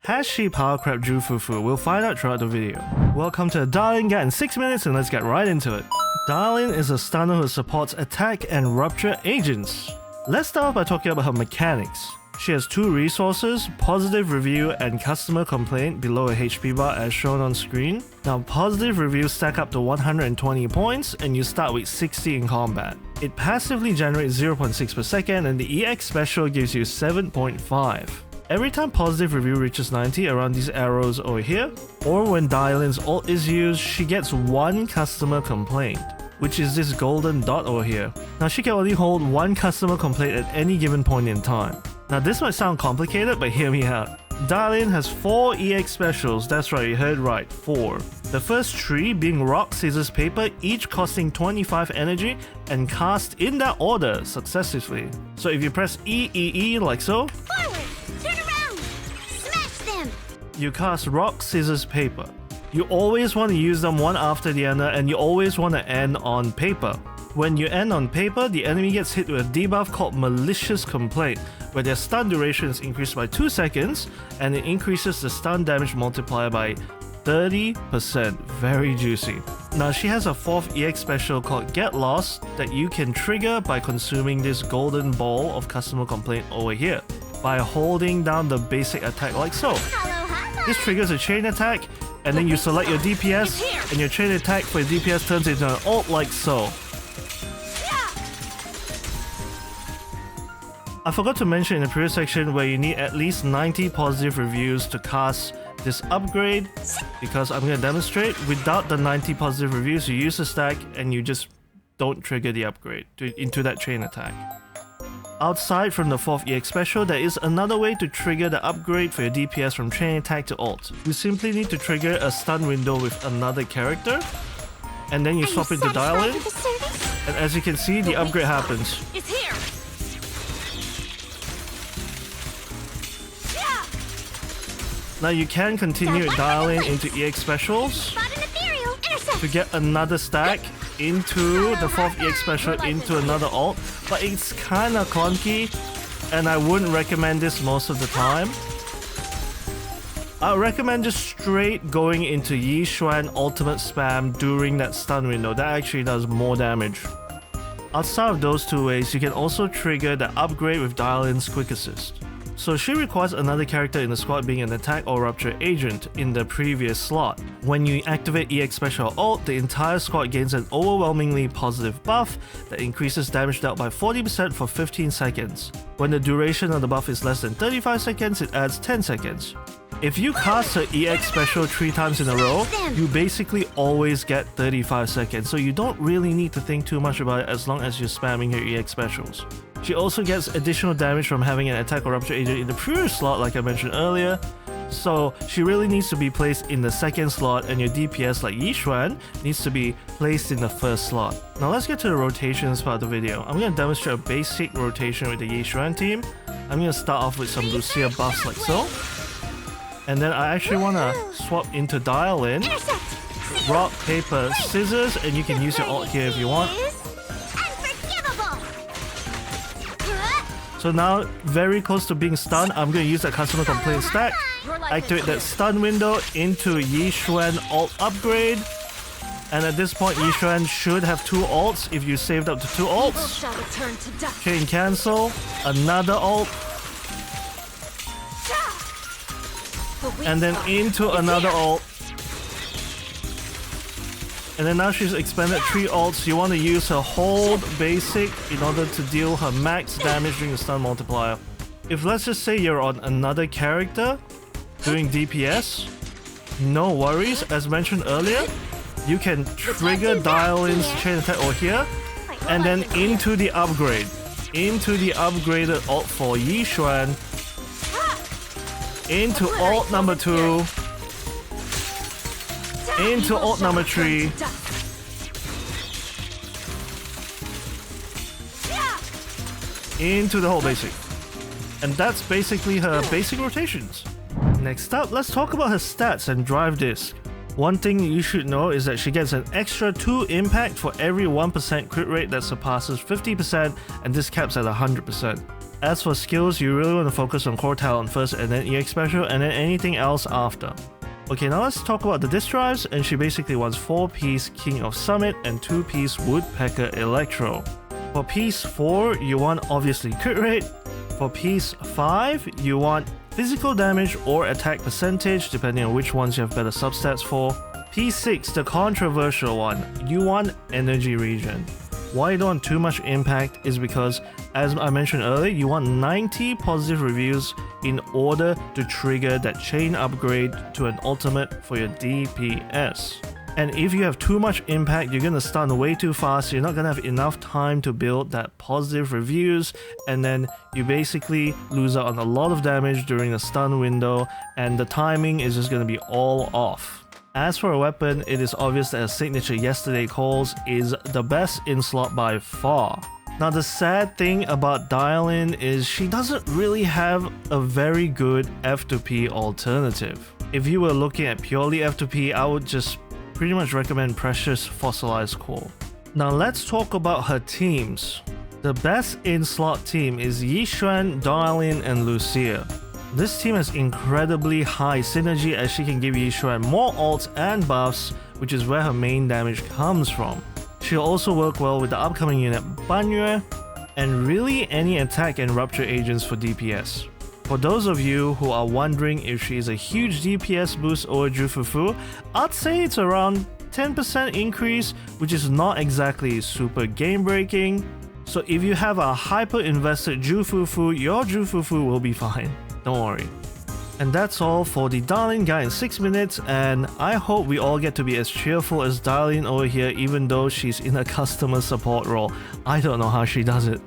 Has she power crept Drew Fufu? We'll find out throughout the video. Welcome to Dialyn Get in 6 minutes and let's get right into it. Dialyn is a stunner who supports attack and rupture agents. Let's start off by talking about her mechanics. She has two resources, positive review and customer complaint below a HP bar as shown on screen. Now positive reviews stack up to 120 points and you start with 60 in combat. It passively generates 0.6 per second and the EX special gives you 7.5. Every time positive review reaches 90 around these arrows over here, or when Dialyn's ult is used, she gets one customer complaint, which is this golden dot over here. Now she can only hold one customer complaint at any given point in time. Now this might sound complicated, but hear me out. Dialyn has 4 EX specials, that's right, you heard right, 4. The first 3 being rock, scissors, paper, each costing 25 energy and cast in that order successively. So if you press E like so, Forward! Turn around! Smash them! You cast rock, scissors, paper. You always want to use them one after the other and you always want to end on paper. When you end on paper, the enemy gets hit with a debuff called Malicious Complaint, where their stun duration is increased by 2 seconds and it increases the stun damage multiplier by 30%. Very juicy. Now she has a 4th EX special called Get Lost that you can trigger by consuming this golden ball of customer complaint over here by holding down the basic attack like so. This triggers a chain attack and then you select your DPS and your chain attack for your DPS turns into an ult like so. I forgot to mention in the previous section where you need at least 90 positive reviews to cast this upgrade, because I'm going to demonstrate without the 90 positive reviews you use the stack and you just don't trigger the upgrade into that chain attack. Outside from the 4th EX special, there is another way to trigger the upgrade for your DPS from chain attack to ult. You simply need to trigger a stun window with another character and then you swap into Dialyn, and as you can see the upgrade happens. It's here! Now you can continue Dialyn into EX specials to get another stack into the 4th EX special into another ult, but it's kinda clunky and I wouldn't recommend this most of the time. I recommend just straight going into Yi Xuan ultimate spam during that stun window. That actually does more damage. Outside of those two ways, you can also trigger the upgrade with Dialyn's quick assist. So she requires another character in the squad being an attack or rupture agent in the previous slot. When you activate EX special ult, the entire squad gains an overwhelmingly positive buff that increases damage dealt by 40% for 15 seconds. When the duration of the buff is less than 35 seconds, it adds 10 seconds. If you cast her EX special 3 times in a row, you basically always get 35 seconds, so you don't really need to think too much about it as long as you're spamming her EX specials. She also gets additional damage from having an attack or rupture agent in the previous slot like I mentioned earlier, so she really needs to be placed in the 2nd slot and your DPS like Yi Xuan needs to be placed in the 1st slot. Now let's get to the rotations part of the video. I'm going to demonstrate a basic rotation with the Yi Xuan team. I'm going to start off with some Lucia buffs like so. And then I actually want to swap into Dialyn, rock, paper, scissors, and you can use your ult here if you want. So now, very close to being stunned, I'm going to use that customer complaint stack, activate that stun window into Yi Xuan ult upgrade, and at this point Yi Xuan should have 2 ults if you saved up to 2 ults. Chain cancel, another ult, and then into another ult. And then now she's expended 3 ults, you want to use her hold basic in order to deal her max damage during the stun multiplier. If let's just say you're on another character doing DPS, no worries, as mentioned earlier, you can trigger Dialyn's chain attack over here, and then into the upgrade. Into the upgraded ult for Yi Xuan, into ult number 2, into ult number 3, into the whole basic. And that's basically her basic rotations. Next up, let's talk about her stats and drive disc. One thing you should know is that she gets an extra 2 impact for every 1% crit rate that surpasses 50%, and this caps at 100%. As for skills, you really want to focus on core talent first and then EX special and then anything else after. Okay, now let's talk about the disc drives, and she basically wants 4-piece King of Summit and 2-piece Woodpecker Electro. For piece 4, you want obviously crit rate. For piece 5, you want physical damage or attack percentage depending on which ones you have better substats for. Piece 6, the controversial one, you want energy regen. Why you don't want too much impact is because, as I mentioned earlier, you want 90 positive reviews in order to trigger that chain upgrade to an ultimate for your DPS. And if you have too much impact, you're gonna stun way too fast, you're not gonna have enough time to build that positive reviews, and then you basically lose out on a lot of damage during the stun window, and the timing is just gonna be all off. As for a weapon, it is obvious that a signature Yesterday Calls is the best in slot by far. Now the sad thing about Dialyn is she doesn't really have a very good F2P alternative. If you were looking at purely F2P, I would just pretty much recommend Precious Fossilized Core. Now let's talk about her teams. The best in slot team is Yixuan, Dialyn, and Lucia. This team has incredibly high synergy as she can give Yixuan more ults and buffs, which is where her main damage comes from. She'll also work well with the upcoming unit Banyue, and really any attack and rupture agents for DPS. For those of you who are wondering if she is a huge DPS boost over Jufufu, I'd say it's around 10% increase, which is not exactly super game breaking. So if you have a hyper invested Jufufu, your Jufufu will be fine. Don't worry. And that's all for the Dialyn guide in 6 minutes, and I hope we all get to be as cheerful as Dialyn over here even though she's in a customer support role. I don't know how she does it.